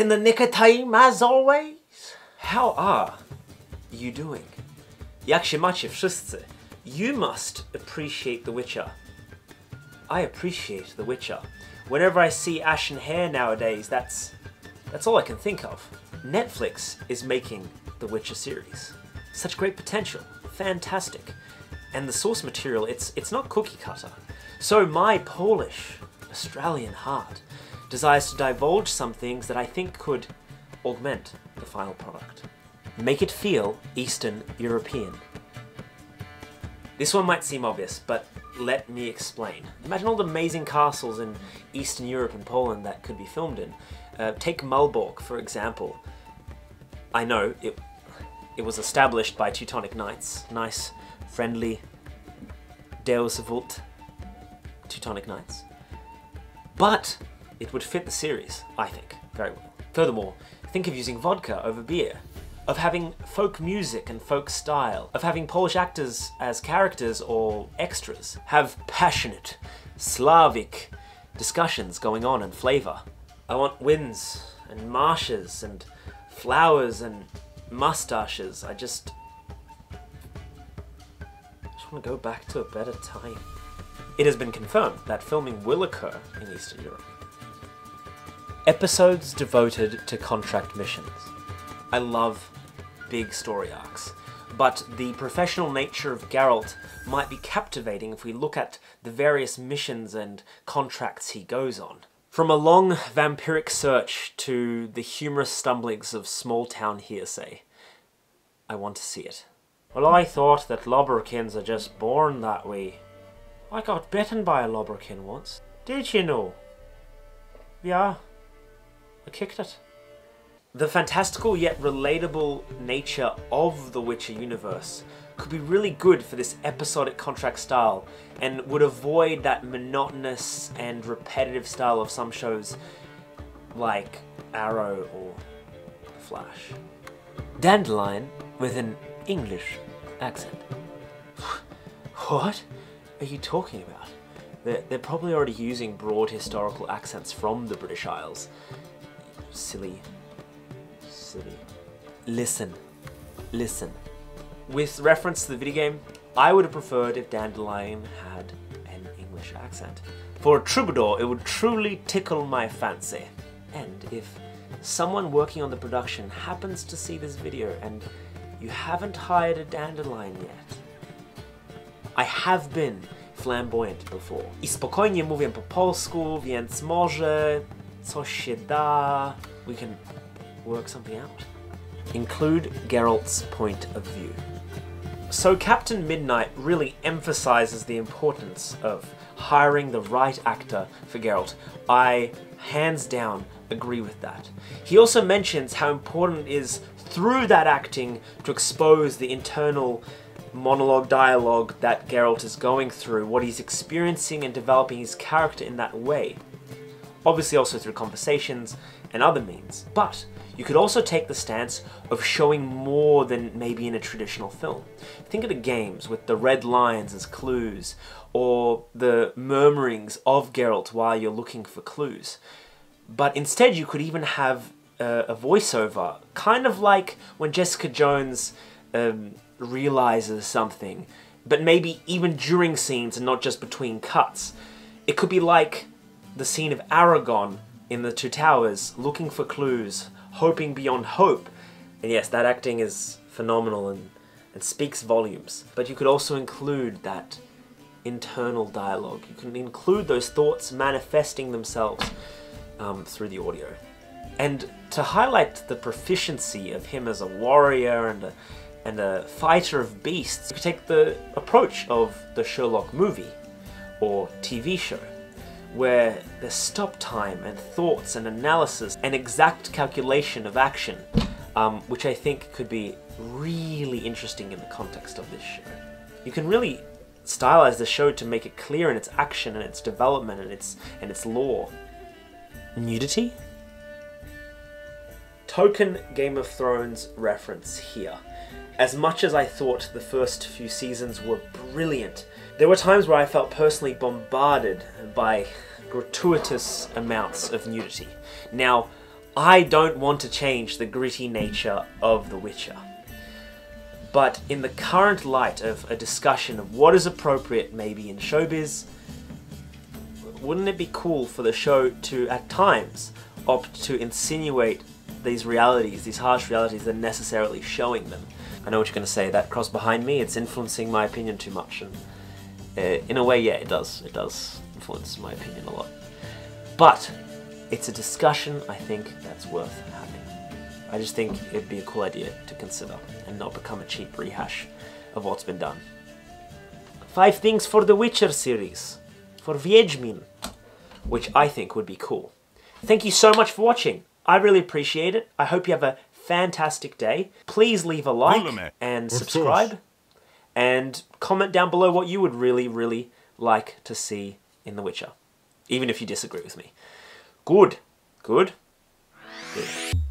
in the nick of time, as always. How are you doing? Jak się macie wszyscy? You must appreciate The Witcher. I appreciate The Witcher. Whenever I see ashen hair nowadays, that's all I can think of. Netflix is making The Witcher series. Such great potential. Fantastic. And the source material, it's not cookie cutter. So my Polish, Australian heart desires to divulge some things that I think could augment the final product. Make it feel Eastern European. This one might seem obvious, but let me explain. Imagine all the amazing castles in Eastern Europe and Poland that could be filmed in. Take Malbork, for example. I know, it was established by Teutonic Knights. Nice, friendly, Deus Vult Teutonic Knights. But it would fit the series, I think, very well. Furthermore, think of using vodka over beer, of having folk music and folk style, of having Polish actors as characters or extras, have passionate, Slavic discussions going on and flavour. I want winds and marshes and flowers and mustaches. I just want to go back to a better time. It has been confirmed that filming will occur in Eastern Europe. Episodes devoted to contract missions. I love big story arcs, but the professional nature of Geralt might be captivating if we look at the various missions and contracts he goes on. From a long vampiric search to the humorous stumblings of small-town hearsay. I want to see it. Well, I thought that lobberkins are just born that way. I got bitten by a lobberkin once. Did you know? Yeah, I kicked it. The fantastical yet relatable nature of the Witcher universe could be really good for this episodic contract style and would avoid that monotonous and repetitive style of some shows like Arrow or Flash. Dandelion with an English accent. What are you talking about? They're probably already using broad historical accents from the British Isles. Silly. Listen. With reference to the video game, I would have preferred if Dandelion had an English accent. For a troubadour, it would truly tickle my fancy. And if someone working on the production happens to see this video and you haven't hired a Dandelion yet, I have been flamboyant before. I spokojnie mówię po polsku, więc może coś się da. We can work something out. Include Geralt's point of view. So Captain Midnight really emphasizes the importance of hiring the right actor for Geralt. I, hands down, agree with that. He also mentions how important it is through that acting to expose the internal monologue dialogue that Geralt is going through, what he's experiencing and developing his character in that way. Obviously also through conversations and other means, but you could also take the stance of showing more than maybe in a traditional film. Think of the games with the red lines as clues, or the murmurings of Geralt while you're looking for clues. But instead you could even have a voiceover, kind of like when Jessica Jones realizes something, but maybe even during scenes and not just between cuts. It could be like the scene of Aragon in the Two Towers, looking for clues, hoping beyond hope. And yes, that acting is phenomenal and speaks volumes. But you could also include that internal dialogue. You can include those thoughts manifesting themselves through the audio. And to highlight the proficiency of him as a warrior and a fighter of beasts, you could take the approach of the Sherlock movie or TV show, where there's stop time and thoughts and analysis and exact calculation of action, which I think could be really interesting in the context of this show. You can really stylize the show to make it clear in its action and its development and its lore. Nudity? Token Game of Thrones reference here. As much as I thought the first few seasons were brilliant, there were times where I felt personally bombarded by gratuitous amounts of nudity. Now, I don't want to change the gritty nature of The Witcher. But in the current light of a discussion of what is appropriate maybe in showbiz, wouldn't it be cool for the show to, at times, opt to insinuate these realities, these harsh realities, than necessarily showing them? I know what you're going to say, that cross behind me, it's influencing my opinion too much. And in a way, yeah, it does. It does influence my opinion a lot. But it's a discussion I think that's worth having. I just think it'd be a cool idea to consider and not become a cheap rehash of what's been done. 5 things for the Witcher series. For Wiedźmin. Which I think would be cool. Thank you so much for watching. I really appreciate it. I hope you have a fantastic day. Please leave a like and subscribe. And comment down below what you would really, really like to see in The Witcher. Even if you disagree with me. Good. Good. Good.